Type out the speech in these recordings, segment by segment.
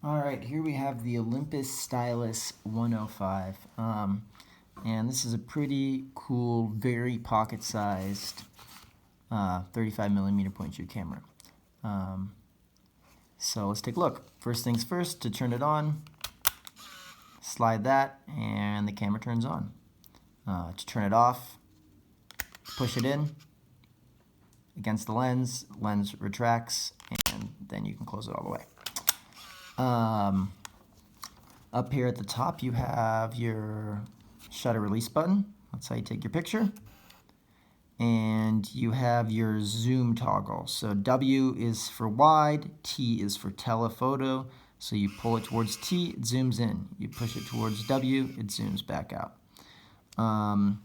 All right, here we have the Olympus Stylus 105. And this is a pretty cool, very pocket-sized 35 millimeter point shoot camera. So let's take a look. First things first, to turn it on, slide that and the camera turns on. To turn it off, push it in against the lens retracts, and then you can close it all the way. Up here at the top you have your shutter release button. That's how you take your picture. And you have your zoom toggle. So W is for wide, T is for telephoto. So you pull it towards T, it zooms in. You push it towards W, it zooms back out. On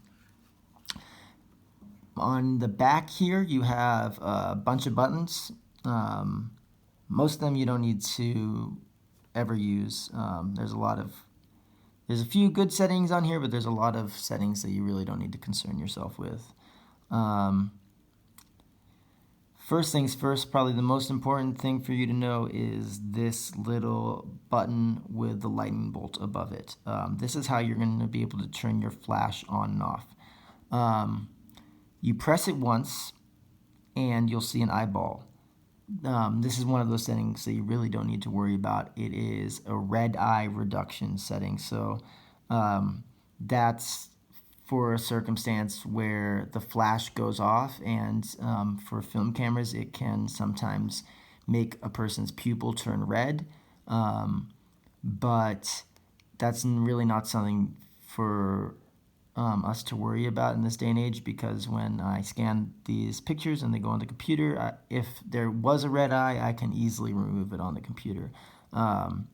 the back here you have a bunch of buttons. Most of them you don't need to ever use. There's a few good settings on here, but there's a lot of settings that you really don't need to concern yourself with. First things first, probably the most important thing for you to know is this little button with the lightning bolt above it. This is how you're going to be able to turn your flash on and off. You press it once and you'll see an eyeball. This is one of those settings that you really don't need to worry about. It is a red eye reduction setting. So that's for a circumstance where the flash goes off, and for film cameras it can sometimes make a person's pupil turn red, but that's really not something for us to worry about in this day and age, because when I scan these pictures and they go on the computer, if there was a red eye, I can easily remove it on the computer. And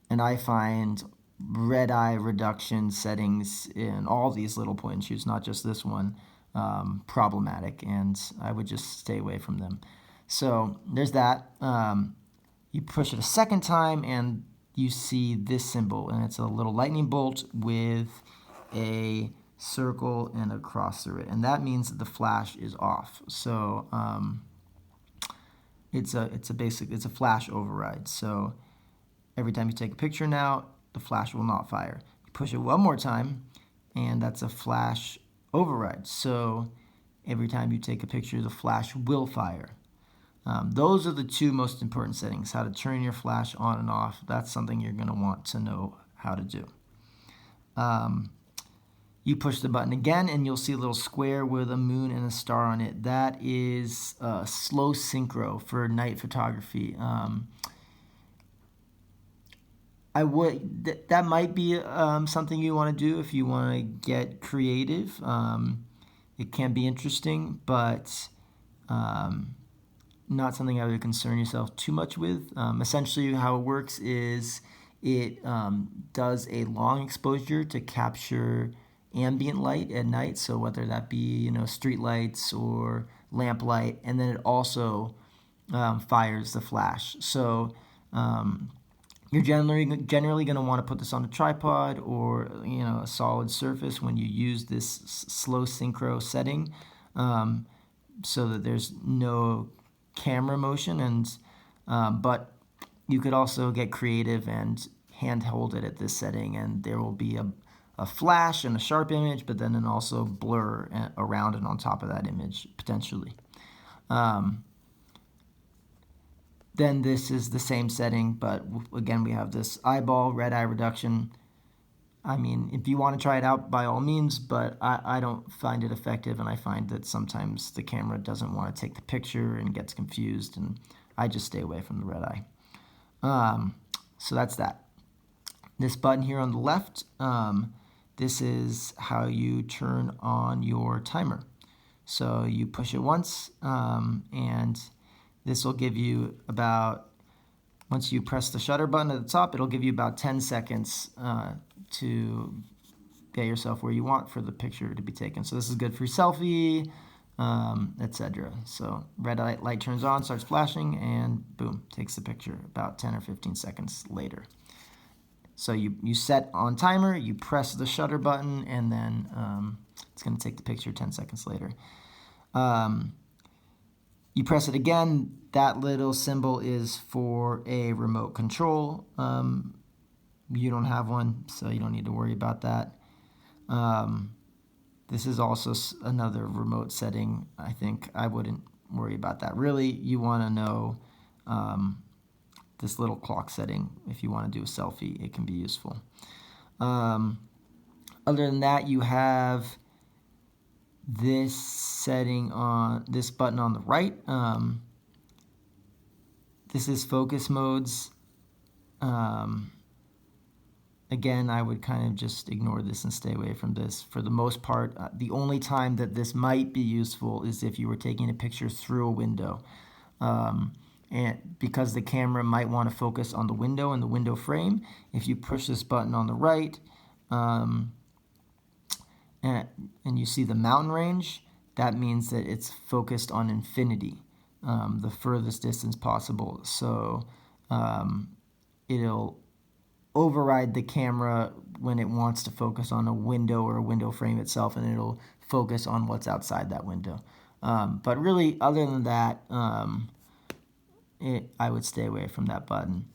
I find red eye reduction settings in all these little point and shoots, not just this one, problematic, and I would just stay away from them. So there's that. You push it a second time and you see this symbol, and it's a little lightning bolt with a circle and a cross through it, and that means that the flash is off. So it's a flash override. So every time you take a picture now, the flash will not fire. You push it one more time, and that's a flash override. So every time you take a picture, the flash will fire. Those are the two most important settings: how to turn your flash on and off. That's something you're going to want to know how to do. You push the button again and you'll see a little square with a moon and a star on it. That is slow synchro for night photography. That might be something you want to do if you want to get creative. It can be interesting, but not something I would concern yourself too much with. Essentially how it works is it does a long exposure to capture ambient light at night, so whether that be street lights or lamp light, and then it also fires the flash. So you're generally going to want to put this on a tripod or a solid surface when you use this slow synchro setting, so that there's no camera motion, and but you could also get creative and hand hold it at this setting, and there will be a flash and a sharp image, but then also blur around and on top of that image potentially. Then this is the same setting, but again we have this eyeball red eye reduction. I mean, if you want to try it out, by all means, but I don't find it effective, and I find that sometimes the camera doesn't want to take the picture and gets confused, and I just stay away from the red eye. So that's that. This button here on the left, this is how you turn on your timer. So you push it once, and this will give you once you press the shutter button at the top, it'll give you about 10 seconds to get yourself where you want for the picture to be taken. So this is good for selfie, etc. So red light turns on, starts flashing, and boom, takes the picture about 10 or 15 seconds later. So you set on timer, you press the shutter button, and then it's going to take the picture 10 seconds later. You press it again, that little symbol is for a remote control. You don't have one, so you don't need to worry about that. This is also another remote setting. I think I wouldn't worry about that. Really, you want to know this little clock setting. If you want to do a selfie, it can be useful. Other than that, you have this setting on this button on the right. This is focus modes. Again, I would kind of just ignore this and stay away from this. For the most part, the only time that this might be useful is if you were taking a picture through a window. And because the camera might want to focus on the window and the window frame, if you push this button on the right, and you see the mountain range, that means that it's focused on infinity, the furthest distance possible. So it'll override the camera when it wants to focus on a window or a window frame itself, and it'll focus on what's outside that window. But really, other than that, I would stay away from that button.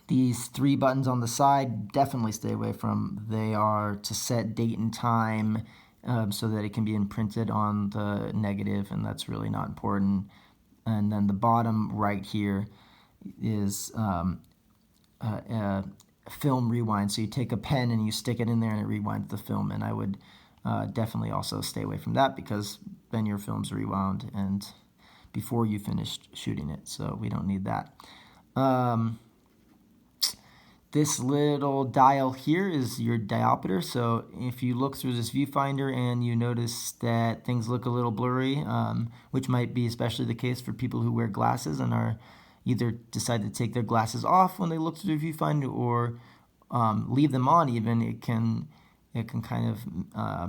These three buttons on the side, definitely stay away from. They are to set date and time so that it can be imprinted on the negative, and that's really not important. And then the bottom right here is film rewind. So you take a pen and you stick it in there and it rewinds the film. And I would definitely also stay away from that, because then your film's rewound and before you finished shooting it. So we don't need that. This little dial here is your diopter. So if you look through this viewfinder and you notice that things look a little blurry, which might be especially the case for people who wear glasses and are either decide to take their glasses off when they look through the viewfinder, or leave them on even, it can kind of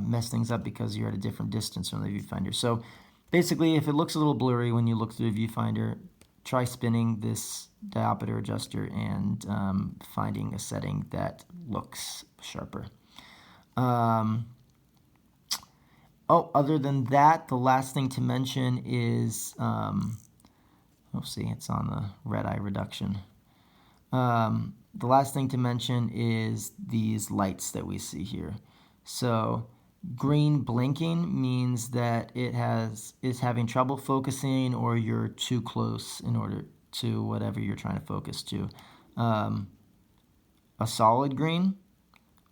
mess things up because you're at a different distance from the viewfinder. So basically, if it looks a little blurry when you look through the viewfinder, try spinning this diopter adjuster and finding a setting that looks sharper. Other than that, the last thing to mention is, see, it's on the red eye reduction. The last thing to mention is these lights that we see here. So green blinking means that it is having trouble focusing, or you're too close in order to whatever you're trying to focus to. A solid green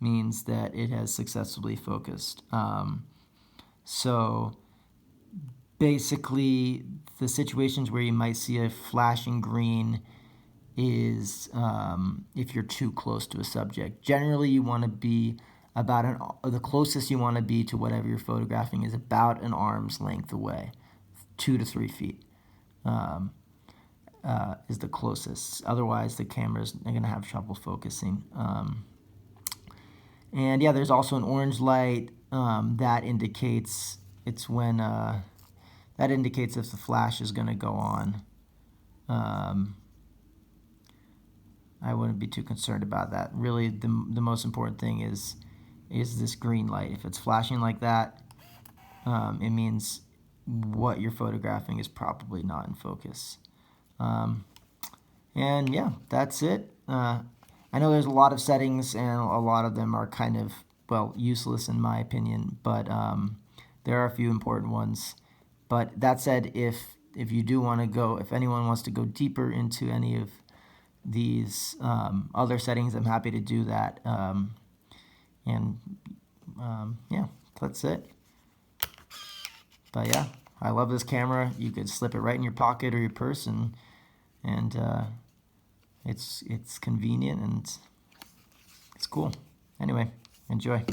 means that it has successfully focused. So basically, the situations where you might see a flashing green is if you're too close to a subject. Generally, you want to be about the closest you want to be to whatever you're photographing is about an arm's length away, 2 to 3 feet is the closest. Otherwise, the camera's going to have trouble focusing. And yeah, there's also an orange light that indicates it's when that indicates if the flash is going to go on. I wouldn't be too concerned about that. Really, the most important thing is this green light. If it's flashing like that, it means what you're photographing is probably not in focus. And yeah, that's it. I know there's a lot of settings, and a lot of them are kind of, well, useless in my opinion, but there are a few important ones. But that said, if you do want to go, if anyone wants to go deeper into any of these other settings, I'm happy to do that. Yeah, that's it. But yeah, I love this camera. You could slip it right in your pocket or your purse, and it's convenient and it's cool. Anyway, enjoy.